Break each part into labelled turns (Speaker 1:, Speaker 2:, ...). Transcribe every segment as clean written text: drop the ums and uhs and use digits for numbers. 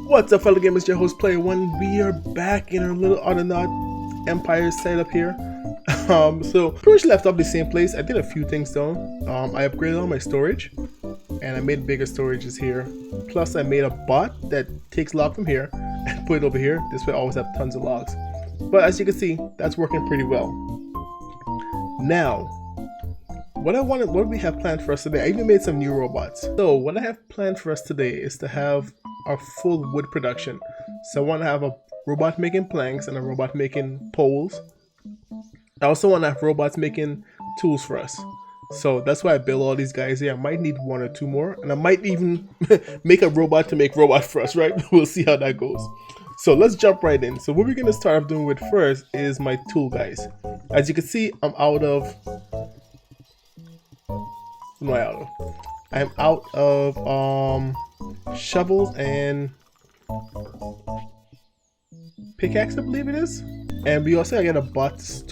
Speaker 1: What's up, fellow gamers? Your host Player One. We are back in our little Autonaut Empire setup here. So pretty much left off the same place. I did a few things though. I upgraded all my storage, and I made bigger storages here. Plus, I made a bot that takes log from here and put it over here. This way, I always have tons of logs. But as you can see, that's working pretty well. Now, what do we have planned for us today? I even made some new robots. So what I have planned for us today is to have our full wood production. So I want to have a robot making planks and a robot making poles. I also want to have robots making tools for us. So that's why I built all these guys here. I might need one or two more, and I might even make a robot to make robot for us, right? We'll see how that goes. So let's jump right in. So what we're going to start off doing with first is my tool guys. As you can see, I'm out of shovels and pickaxe, I believe it is. And we also got a bot to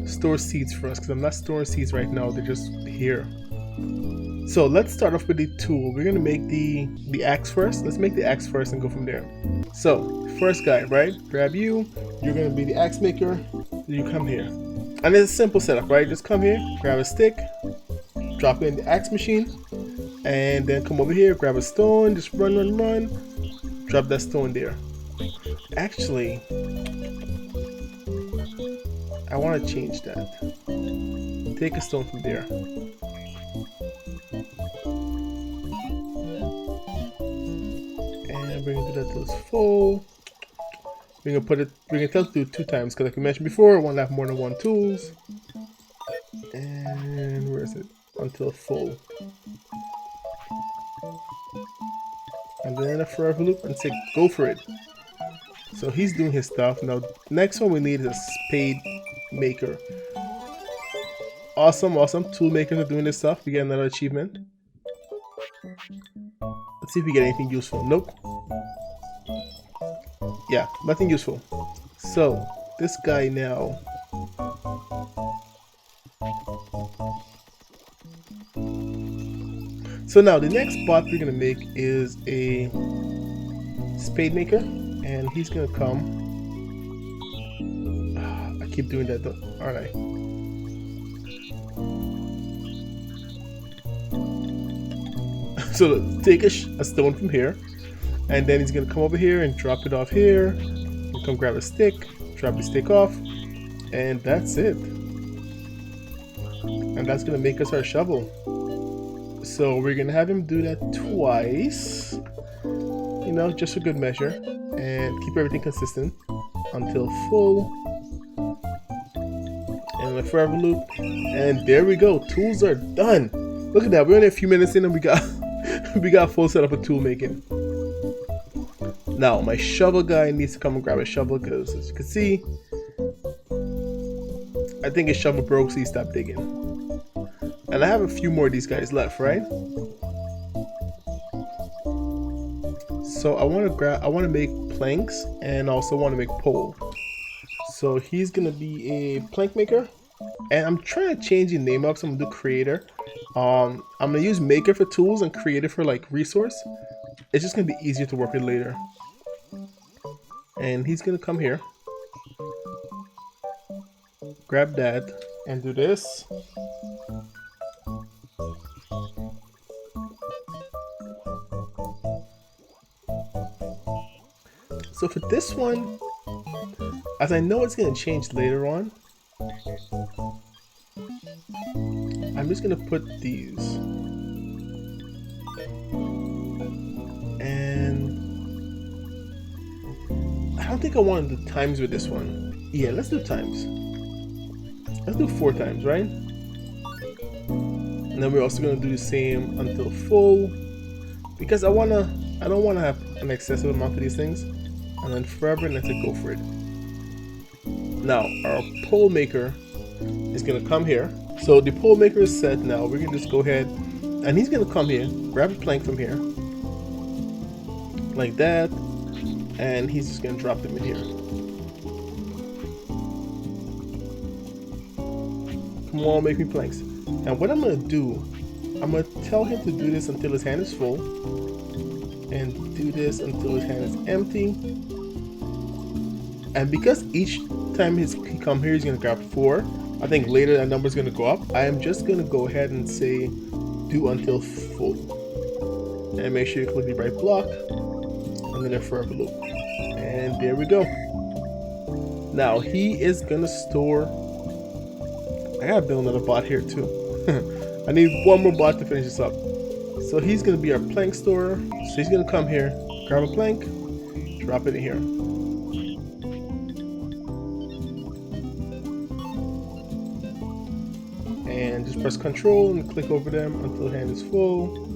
Speaker 1: store seeds for us, because I'm not storing seeds right now, they're just here. So let's start off with the tool. We're gonna make the axe first. Let's make the axe first and go from there. So first guy, right? Grab you. You're gonna be the axe maker. You come here. And it's a simple setup, right? Just come here, grab a stick, drop it in the axe machine, and then come over here, grab a stone, just run, drop that stone there. Actually, I want to change that. Take a stone from there. And we're gonna do that till it's full. We're gonna tell it to do 2 times, because like we mentioned before, I want to have more than 1 tools. And where is it? Until full. And then a forever loop and say go for it. So he's doing his stuff. Now next one we need is a spade maker. Awesome. Tool makers are doing this stuff. We get another achievement. Let's see if we get anything useful. Nope. Yeah, nothing useful. So this guy now. So now the next bot we're gonna make is a spade maker, and he's gonna come. I keep doing that though, aren't I? So take a stone from here, and then he's gonna come over here and drop it off here. You come grab a stick, drop the stick off, and that's it. And that's gonna make us our shovel. So we're gonna have him do that twice, you know, just for good measure, and keep everything consistent until full. And a forever loop, and there we go. Tools are done. Look at that. We're only a few minutes in, and we got a full setup of tool making. Now my shovel guy needs to come and grab a shovel, because as you can see, I think his shovel broke, so he stopped digging. And I have a few more of these guys left, right? So I want to make planks, and also want to make pole. So he's gonna be a plank maker, and I'm trying to change the name up. So I'm gonna do creator. I'm gonna use maker for tools and creator for like resource. It's just gonna be easier to work with later. And he's gonna come here, grab that, and do this. So for this one, as I know it's going to change later on, I'm just going to put these. And I don't think I want to do times with this one. Yeah, let's do times. Let's do 4 times, right? And then we're also going to do the same until full, because I don't want to have an excessive amount of these things. And then forever, and let's go for it. Now our pole maker is gonna come here. So the pole maker is set now. We're gonna just go ahead, and he's gonna come here, grab a plank from here, like that, and he's just gonna drop them in here. Come on, make me planks. And what I'm gonna do, I'm gonna tell him to do this until his hand is full. and do this until his hand is empty. And because each time he come here, he's gonna grab 4. I think later that number is gonna go up. I am just gonna go ahead and say do until full, and make sure you click the right block, and then a forever loop. And there we go. Now he is gonna store. I gotta build another bot here too. I need one more bot to finish this up. So he's gonna be our plank storer. So he's gonna come here, grab a plank, drop it in here. And just press Control and click over them until the hand is full.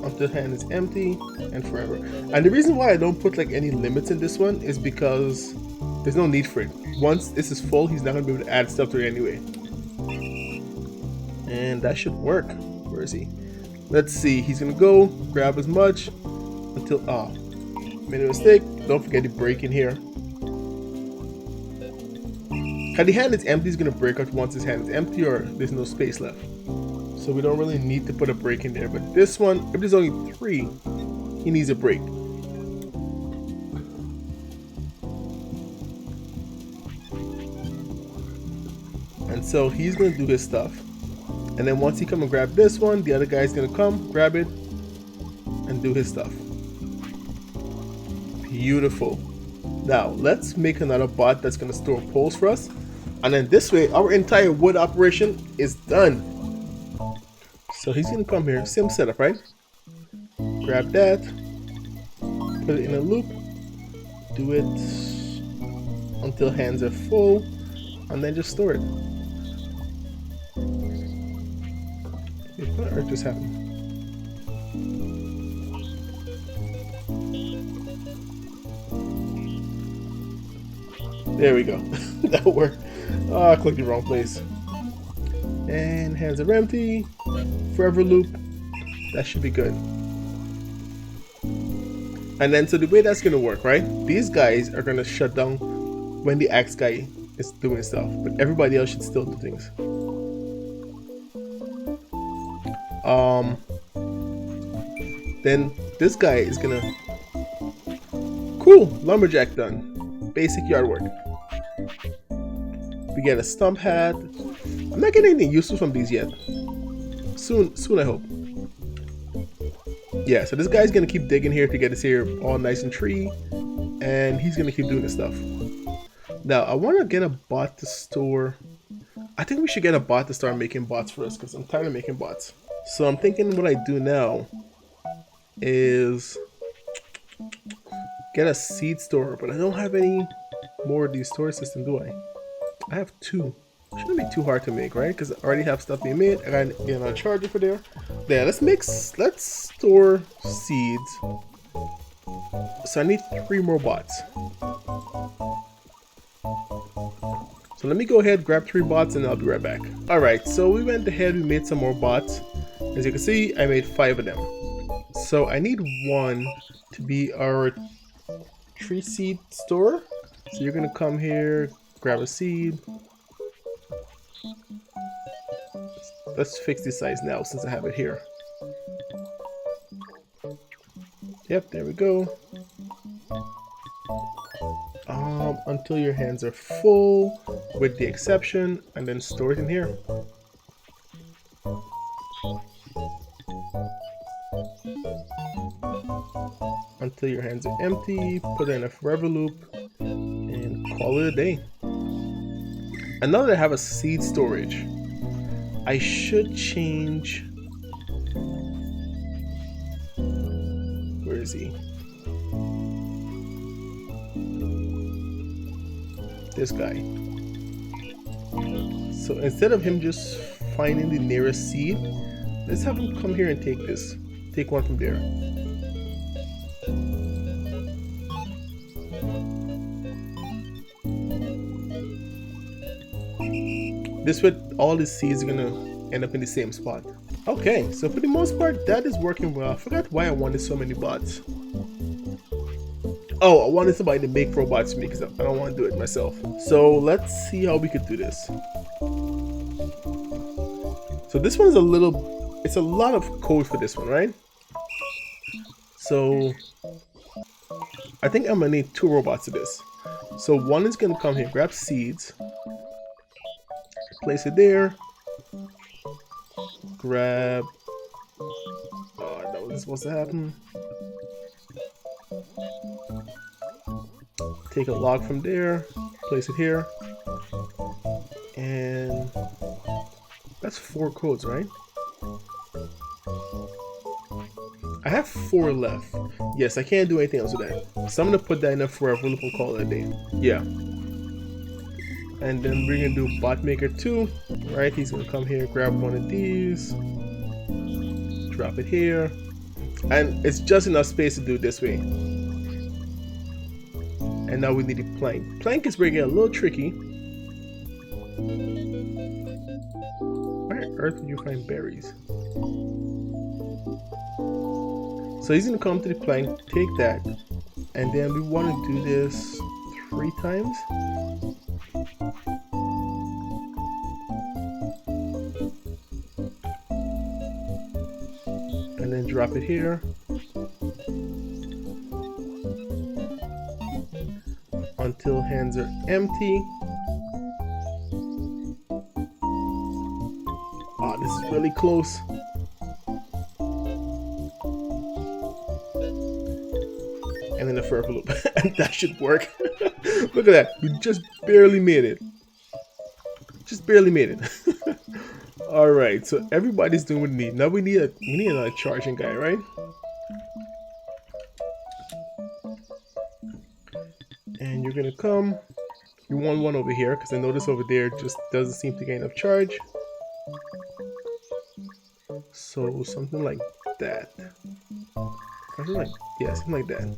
Speaker 1: Until the hand is empty, and forever. And the reason why I don't put like any limits in this one is because there's no need for it. Once this is full, he's not gonna be able to add stuff to it anyway. And that should work. Where is he? Let's see. He's gonna go grab as much until made a mistake. Don't forget to break in here. Had the hand is empty, he's gonna break out once his hand is empty or there's no space left. So we don't really need to put a break in there. But this one, if there's only 3, he needs a break. And so he's gonna do his stuff. And then once he come and grab this one, the other guy's gonna come, grab it, and do his stuff. Beautiful. Now let's make another bot that's gonna store poles for us. And then this way, our entire wood operation is done. So he's gonna come here, same setup, right? Grab that, put it in a loop, do it until hands are full, and then just store it. What on earth just happened? There we go. That worked. Oh, I clicked the wrong place. And hands are empty. Forever loop. That should be good. And then, so the way that's gonna work, right? These guys are gonna shut down when the axe guy is doing stuff, but everybody else should still do things. Then this guy is gonna. Cool, lumberjack done. Basic yard work. We get a stump hat. I'm not getting anything useful from these yet. Soon I hope. Yeah, so this guy's gonna keep digging here to get his hair all nice and tree, and he's gonna keep doing this stuff. Now I want to get a bot to store. I think we should get a bot to start making bots for us because I'm tired of making bots. So I'm thinking what I do now is get a seed store, but I don't have any more of these storage systems, do I? I have 2. Shouldn't be too hard to make, right? Because I already have stuff being made. I got a charger for there. Yeah, let's store seeds. So I need 3 more bots. So let me go ahead, grab 3 bots, and I'll be right back. Alright, so we went ahead, we made some more bots. As you can see, I made 5 of them. So I need 1 to be our tree seed store. So you're gonna come here, grab a seed. Let's fix this size now since I have it here. Yep, there we go. Until your hands are full, with the exception, and then store it in here. Until your hands are empty, put it in a forever loop, and call it a day. And now that I have a seed storage, I should change. Where is he? This guy. So instead of him just finding the nearest seed, let's have him come here and take this. Take one from there. This way, all the seeds are gonna end up in the same spot. Okay, so for the most part, that is working well. I forgot why I wanted so many bots. Oh, I wanted somebody to make robots for me because I don't want to do it myself. So let's see how we could do this. So So this one is it's a lot of code for this one, right? So I think I'm gonna need 2 robots to this. So one is gonna come here, grab seeds, place it there, grab, that wasn't supposed to happen. Take a log from there, place it here, and that's 4 codes, right? I have 4 left. Yes, I can't do anything else with that. So I'm gonna put that in a forever loop and call it a day. Yeah. And then we're gonna do bot maker 2, right? He's gonna come here, grab one of these, drop it here, and it's just enough space to do it this way. And now we need a plank. Plank is where it gets a little tricky. Where on earth would you find berries? So he's gonna come to the plank, take that, and then we want to do this 3 times. And then drop it here. Until hands are empty. Oh, this is really close. And then a forever loop. And that should work. Look at that. We just barely made it. Just barely made it. Alright, so everybody's doing what we need. Now we need another charging guy, right? And you're gonna come. You want one over here, because I notice over there just doesn't seem to get enough charge. So something like that. Something like, yeah, something like that.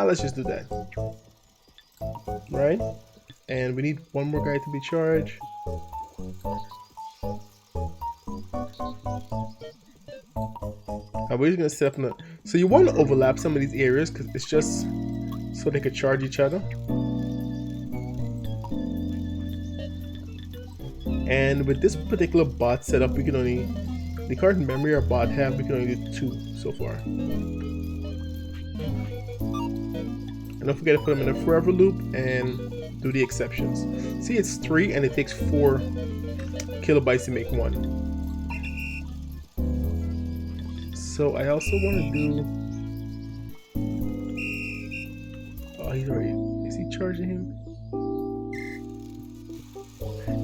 Speaker 1: Let's just do that. Right? And we need one more guy to be charged. We're just gonna set up so you want to overlap some of these areas because it's just so they could charge each other. And with this particular bot setup, we can only, the current memory our bot have, we can only do 2 so far. And don't forget to put them in a forever loop and do the exceptions. See, it's 3 and it takes 4 kilobytes to make 1. So I also want to do, oh, he's already, is he charging him?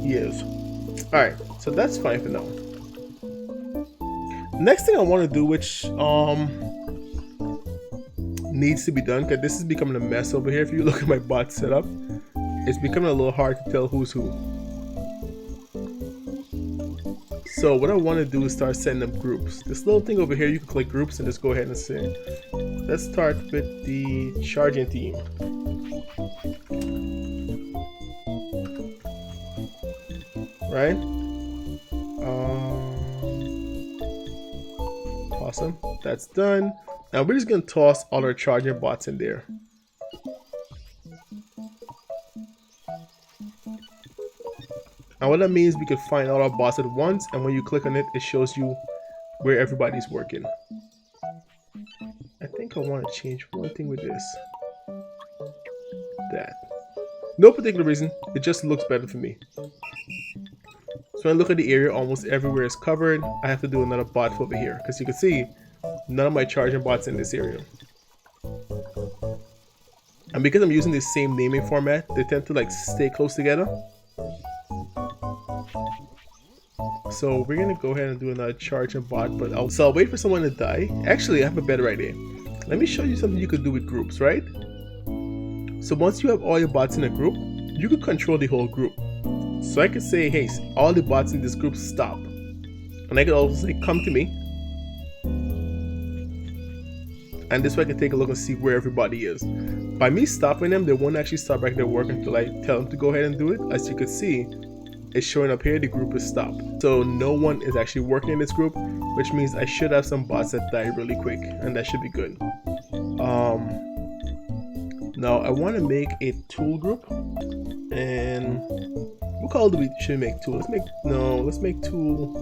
Speaker 1: He is. Alright, so that's fine for now. Next thing I want to do, which needs to be done, because this is becoming a mess over here. If you look at my bot setup, it's becoming a little hard to tell who's who. So what I want to do is start setting up groups. This little thing over here, you can click groups and just go ahead and say, let's start with the charging team. Right? Awesome. That's done. Now we're just going to toss all our charging bots in there. And what that means, we could find all our bots at once, and when you click on it, it shows you where everybody's working. I think I want to change one thing with this. That. No particular reason, it just looks better for me. So when I look at the area, almost everywhere is covered. I have to do another bot over here, because you can see none of my charging bots in this area. And because I'm using the same naming format, they tend to like stay close together. So we're gonna go ahead and do another charging bot, but I'll wait for someone to die. Actually, I have a better idea. Let me show you something you could do with groups, right? So once you have all your bots in a group, you could control the whole group. So I could say, hey, all the bots in this group stop. And I could also say, come to me. And this way I can take a look and see where everybody is. By me stopping them, they won't actually start back their work until I tell them to go ahead and do it. As you can see, it's showing up here, the group is stopped. So no one is actually working in this group, which means I should have some bots that die really quick, and that should be good. Now I want to make a tool group, and What color do we should make tool? Let's make tool.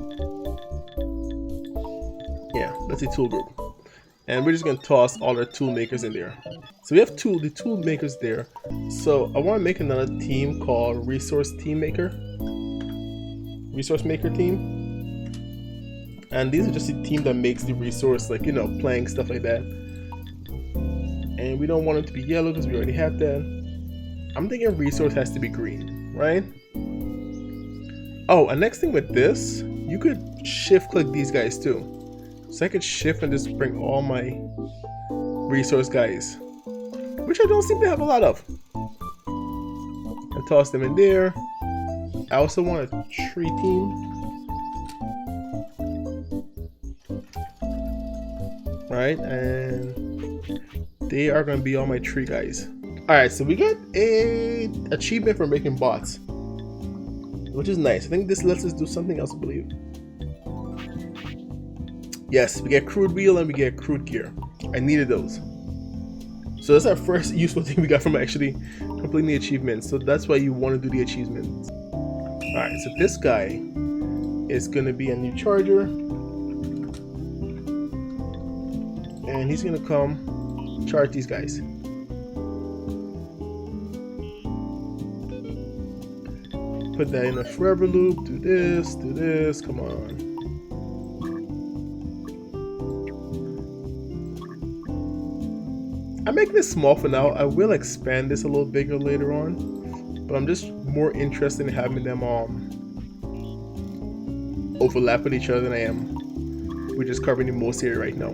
Speaker 1: Yeah, let's say tool group. And we're just gonna toss all our tool makers in there. So we have the tool makers there. So I want to make another team called Resource Maker team. And these are just the team that makes the resource, like, you know, plank, stuff like that. And we don't want it to be yellow because we already have that. I'm thinking resource has to be green, right? Oh, and next thing with this, you could shift click these guys too. So I could shift and just bring all my resource guys, which I don't seem to have a lot of. And toss them in there. I also want a tree team. Right, and they are going to be all my tree guys. Alright, so we get a achievement for making bots, which is nice. I think this lets us do something else, I believe. Yes, we get Crude Wheel and we get Crude Gear. I needed those. So that's our first useful thing we got from actually completing the achievement. So that's why you want to do the achievements. Alright, so this guy is going to be a new charger. And he's going to come charge these guys. Put that in a forever loop. Do this. Come on. I'm making this small for now. I will expand this a little bigger later on, but I'm just more interested in having them overlap with each other than I am. We're just covering the most area right now.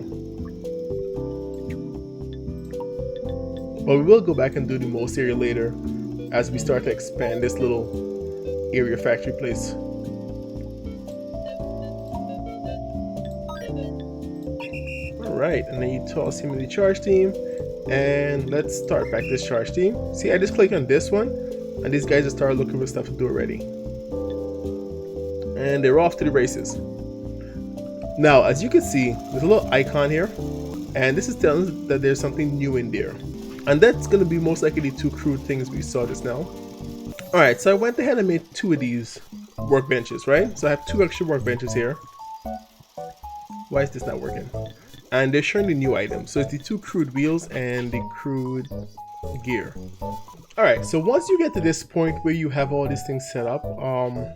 Speaker 1: But we will go back and do the most area later as we start to expand this little area factory place. Alright, and then you toss him in the charge team. And let's start back this charge team. See, I just click on this one, and these guys just start looking for stuff to do already. And they're off to the races. Now, as you can see, there's a little icon here, and this is telling us that there's something new in there. And that's going to be most likely the two crude things we saw just now. Alright, so I went ahead and made two of these workbenches, right? So I have two extra workbenches here. Why is this not working? And they're showing the new items. So it's the two crude wheels and the crude gear. Alright, so once you get to this point where you have all these things set up, alright,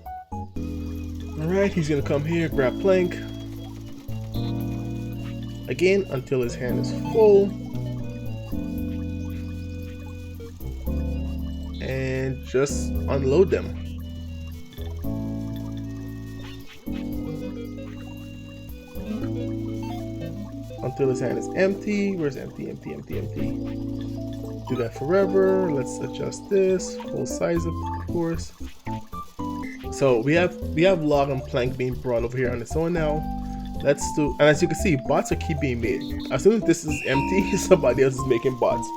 Speaker 1: he's gonna come here, grab plank. Again, until his hand is full. And just unload them. Until his hand is empty. Where's empty? Do that forever. Let's adjust this. Full size, of course. So we have log and plank being brought over here on its own now. Let's do, and as you can see, bots are keep being made. As soon as this is empty, somebody else is making bots.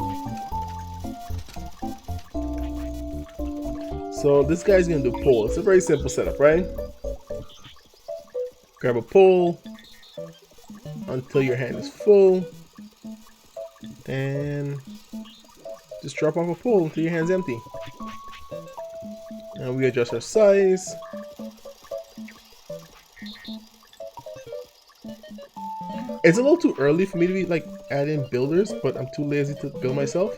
Speaker 1: So this guy's gonna do pole. It's a very simple setup, right? Grab a pole until your hand is full, and just drop off a pole until your hand's empty. And we adjust our size. It's a little too early for me to be like adding builders, but I'm too lazy to build myself.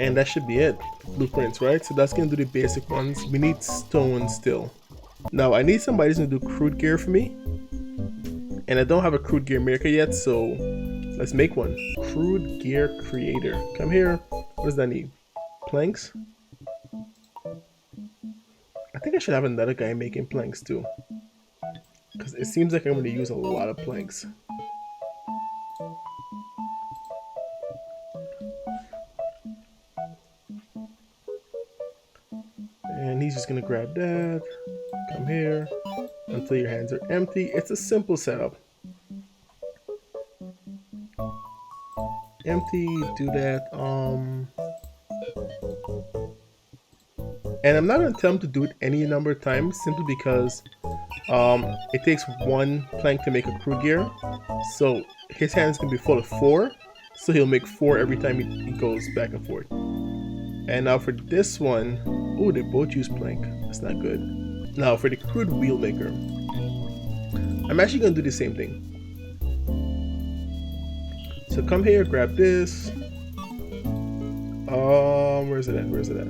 Speaker 1: And that should be it. Blueprints, right? So that's gonna do the basic ones. We need stone still. Now I need somebody who's gonna do crude gear for me. And I don't have a crude gear maker yet, so let's make one. Crude gear creator. Come here. What does that need? Planks? I think I should have another guy making planks too, because it seems like I'm gonna use a lot of planks. And he's just gonna grab that, come here, until your hands are empty. It's a simple setup. Empty, do that, and I'm not gonna tell him to do it any number of times, simply because It takes 1 plank to make a crude gear, so his hands can be full of 4, so he'll make 4 every time he goes back and forth. And now for this one, oh, they both use plank. That's not good. Now for the crude wheel maker, I'm actually gonna do the same thing. So come here, grab this. Where's it at? Where's it at?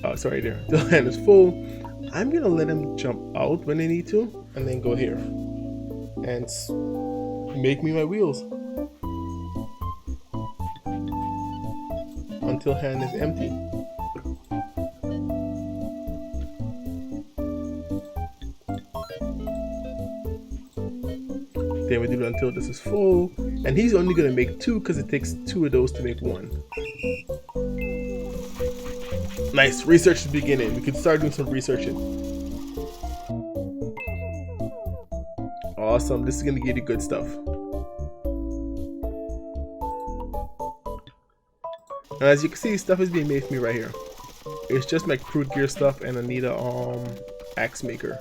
Speaker 1: Oh, it's right there. The hand is full. I'm gonna let him jump out when they need to, and then go here and make me my wheels until hand is empty. Then we do it until this is full, and he's only gonna make 2 because it takes 2 of those to make 1. Nice, research is beginning. We can start doing some researching. Awesome, this is gonna give you good stuff. And as you can see, stuff is being made for me right here. It's just my crude gear stuff, and I need a axe maker.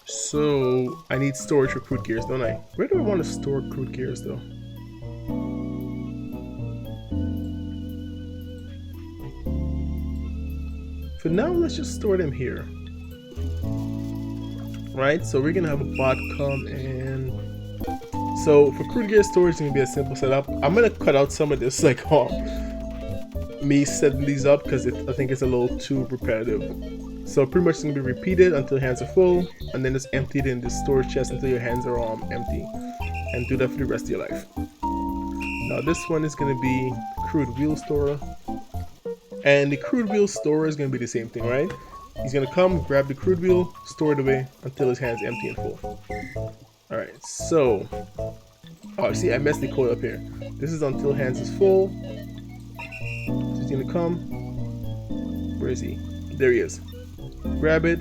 Speaker 1: So I need storage for crude gears, don't I? Where do I want to store crude gears though? For now, let's just store them here. Right, so we're gonna have a bot come and... So for crude gear storage, it's gonna be a simple setup. I'm gonna cut out some of this, like me setting these up, because I think it's a little too repetitive. So pretty much it's gonna be repeated until hands are full, and then it's emptied in the storage chest until your hands are empty, and do that for the rest of your life. Now this one is gonna be crude wheel storer, and the crude wheel storer is gonna be the same thing, right? He's gonna come, grab the crude wheel, store it away until his hand's empty and full. Alright, so... Oh, see, I messed the code up here. This is until hands is full. So he's gonna come. Where is he? There he is. Grab it.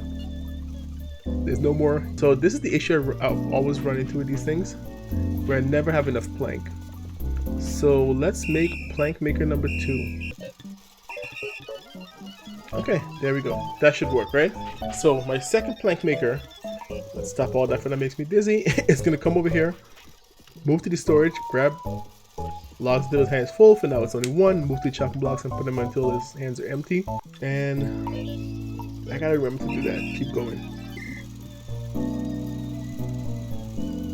Speaker 1: There's no more. So this is the issue I've always run into with these things, where I never have enough plank. So let's make plank maker number 2. Okay, there we go. That should work, right? So my second plank maker, let's stop all that for that makes me dizzy. It's gonna come over here, move to the storage, grab logs until his hands full. For now it's only 1. Move to the chopping blocks and put them until his hands are empty. And I gotta remember to do that. Keep going.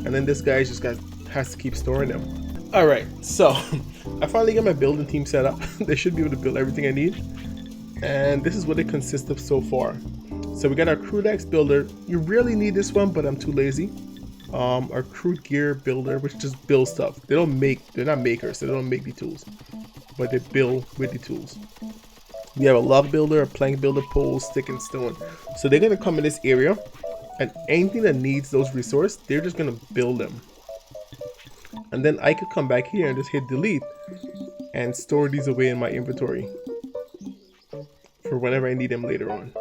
Speaker 1: And then this guy just has to keep storing them. Alright, so I finally got my building team set up. They should be able to build everything I need. And this is what it consists of so far. So we got our crude axe builder. You really need this one, but I'm too lazy. Our crude gear builder, which just builds stuff. They're not makers, so they don't make the tools, but they build with the tools. We have a log builder, a plank builder, pole, stick, and stone. So they're gonna come in this area, and anything that needs those resources, they're just gonna build them. And then I could come back here and just hit delete and store these away in my inventory for whenever I need them later on.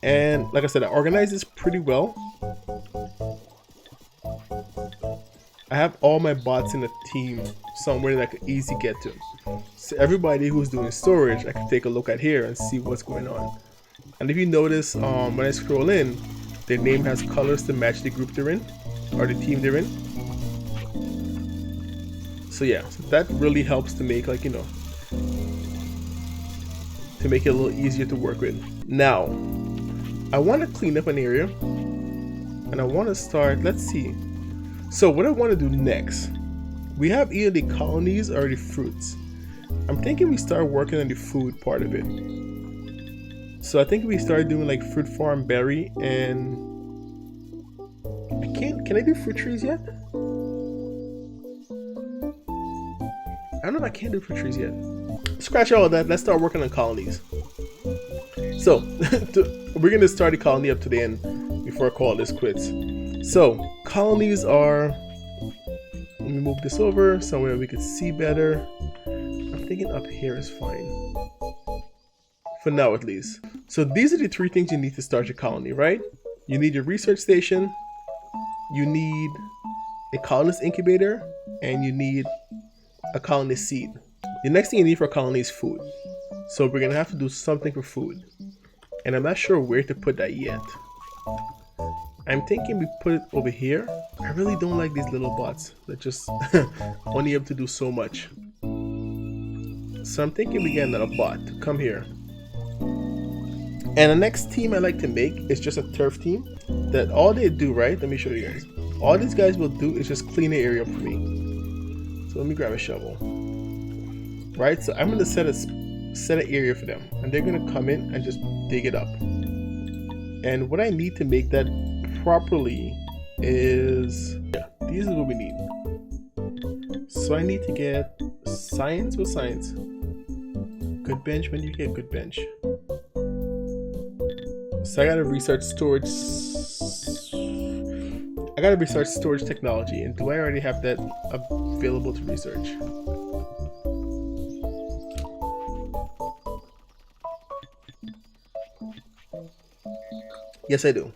Speaker 1: And like I said, I organized this pretty well. I have all my bots in a team somewhere that I could easily get to. So everybody who's doing storage, I can take a look at here and see what's going on. And if you notice, when I scroll in, their name has colors to match the group they're in, or the team they're in. So yeah, so that really helps to make, like, you know, to make it a little easier to work with. Now, I want to clean up an area, and I want to start, let's see. So what I want to do next, we have either the colonies or the fruits. I'm thinking we start working on the food part of it. So I think we start doing like fruit farm, berry, and can I do fruit trees yet? I don't know if I can do fruit trees yet. Scratch all of that, let's start working on colonies. So, we're going to start the colony up to the end before I call this quits. So, colonies are, let me move this over somewhere we could see better. I'm thinking up here is fine. For now at least. So these are the 3 things you need to start your colony, right? You need your research station, you need a colonist incubator, and you need a colonist seed. The next thing you need for a colony is food. So we're gonna have to do something for food. And I'm not sure where to put that yet. I'm thinking we put it over here. I really don't like these little bots that just only able to do so much. So I'm thinking we get another bot to come here. And the next team I like to make is just a turf team that all they do, right? Let me show you guys. All these guys will do is just clean the area up for me. So let me grab a shovel. Right, so I'm gonna set an area for them, and they're gonna come in and just dig it up. And what I need to make that properly is, yeah, these is what we need. So I need to get science with science. Good bench when you get good bench. So I gotta research storage. I gotta research storage technology, and do I already have that available to research? Yes, I do.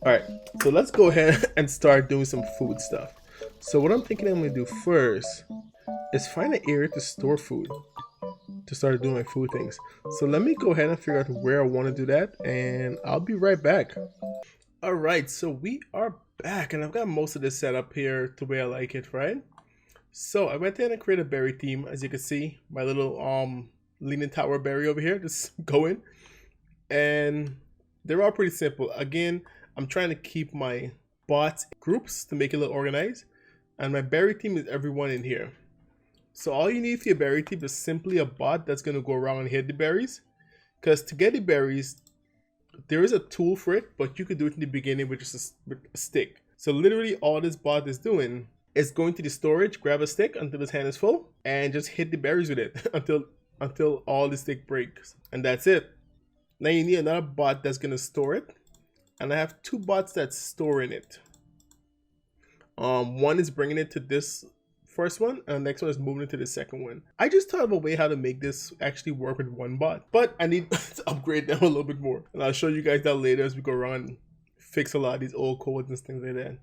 Speaker 1: Alright, so let's go ahead and start doing some food stuff. So what I'm thinking I'm going to do first is find an area to store food. To start doing my food things. So let me go ahead and figure out where I want to do that, and I'll be right back. Alright, so we are back, and I've got most of this set up here to where I like it, right? So I went ahead and created a berry theme. As you can see, my little leaning tower berry over here just going. And they're all pretty simple. Again, I'm trying to keep my bots groups to make it look organized. And my berry team is everyone in here. So all you need for your berry team is simply a bot that's going to go around and hit the berries. Because to get the berries, there is a tool for it, but you could do it in the beginning with just a stick. So literally all this bot is doing is going to the storage, grab a stick until his hand is full, and just hit the berries with it until all the stick breaks. And that's it. Now you need another bot that's gonna store it, and I have two bots that's storing it. One is bringing it to this first one, and the next one is moving it to the second one. I just thought of a way how to make this actually work with one bot, but I need to upgrade them a little bit more, and I'll show you guys that later as we go around and fix a lot of these old codes and things like that.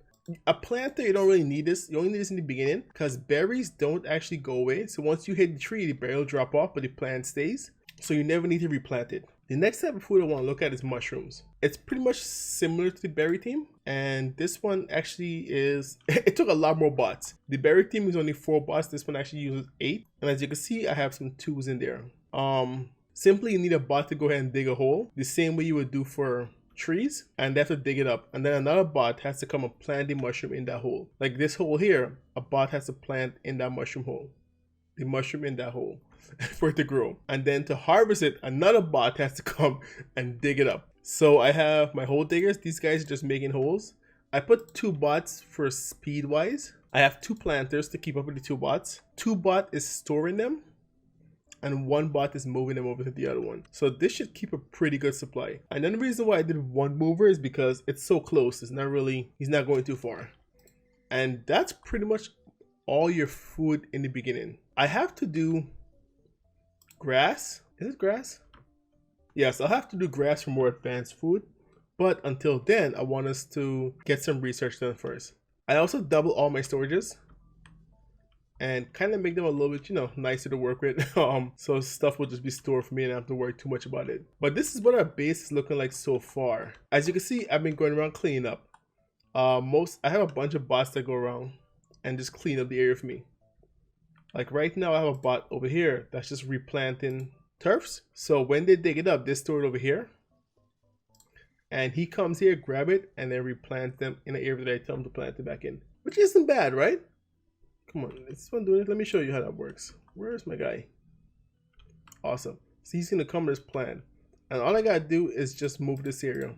Speaker 1: A planter, you don't really need this. You only need this in the beginning because berries don't actually go away. So once you hit the tree, the berry will drop off, but the plant stays. So you never need to replant it. The next type of food I want to look at is mushrooms. It's pretty much similar to the berry team, and this one actually is, it took a lot more bots. The berry team is only 4 bots, this one actually uses 8, and as you can see I have some 2s in there. Simply you need a bot to go ahead and dig a hole, the same way you would do for trees, and they have to dig it up, and then another bot has to come and plant the mushroom in that hole. Like this hole here, a bot has to plant in that mushroom hole, the mushroom in that hole for it to grow, and then to harvest it, another bot has to come and dig it up. So I have my hole diggers. These guys are just making holes. I put 2 bots for speed wise. I have 2 planters to keep up with the 2 bots. 2 bot is storing them, and 1 bot is moving them over to the other one. So this should keep a pretty good supply. And then the reason why I did 1 mover is because it's so close. It's not really, he's not going too far. And that's pretty much all your food in the beginning. I have to do grass. Is it grass? Yes, I'll have to do grass for more advanced food. But until then, I want us to get some research done first. I also double all my storages and kind of make them a little bit, you know, nicer to work with. So stuff will just be stored for me and I don't have to worry too much about it. But this is what our base is looking like so far. As you can see, I've been going around cleaning up. I have a bunch of bots that go around and just clean up the area for me. Like right now I have a bot over here that's just replanting turfs. So when they dig it up, they store it over here. And he comes here, grab it, and then replants them in the area that I tell him to plant it back in. Which isn't bad, right? Come on, this one doing it. Let me show you how that works. Where's my guy? Awesome. So he's gonna come to this plan. And all I gotta do is just move this area.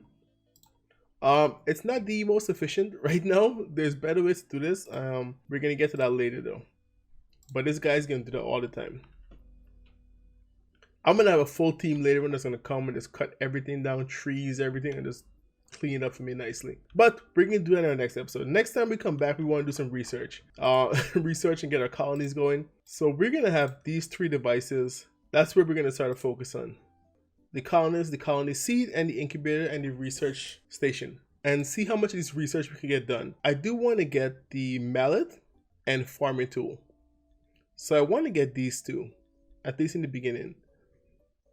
Speaker 1: It's not the most efficient right now. There's better ways to do this. We're gonna get to that later though. But this guy's gonna do that all the time. I'm gonna have a full team later on that's gonna come and just cut everything down, trees, everything, and just clean it up for me nicely. But we're gonna do that in our next episode. Next time we come back, we want to do some research. Research and get our colonies going. So we're gonna have these 3 devices. That's where we're gonna start to focus on. The colonists, the colony seed, and the incubator and the research station. And see how much of this research we can get done. I do want to get the mallet and farming tool. So I want to get these 2, at least in the beginning.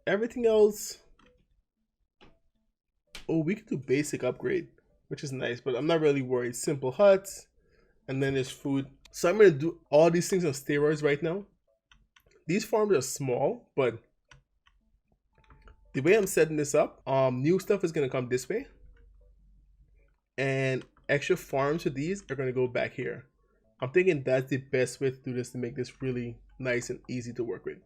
Speaker 1: everything else, oh, we can do basic upgrade, which is nice, but I'm not really worried. Simple huts, and then there's food. So I'm gonna do all these things on steroids right now. These farms are small, but the way I'm setting this up, new stuff is gonna come this way, and extra farms for these are gonna go back here. I'm thinking that's the best way to do this to make this really nice and easy to work with.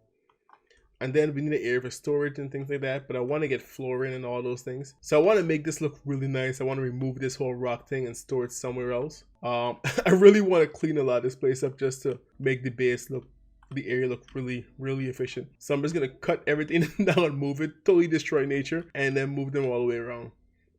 Speaker 1: And then we need an area for storage and things like that, but I want to get flooring and all those things. So I want to make this look really nice. I want to remove this whole rock thing and store it somewhere else. I really want to clean a lot of this place up just to make the base look, the area look really, really efficient. So I'm just going to cut everything down and move it, totally destroy nature, and then move them all the way around.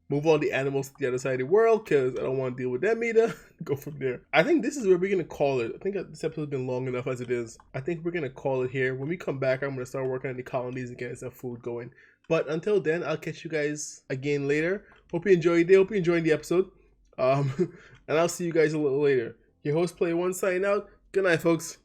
Speaker 1: Move all the animals to the other side of the world because I don't want to deal with them either. Go from there. I think this is where we're going to call it. I think this episode's been long enough as it is. I think we're going to call it here. When we come back, I'm going to start working on the colonies and getting some food going. But until then, I'll catch you guys again later. Hope you enjoyed it. Hope you enjoyed the episode. And I'll see you guys a little later. Your host, Player One, signing out. Good night, folks.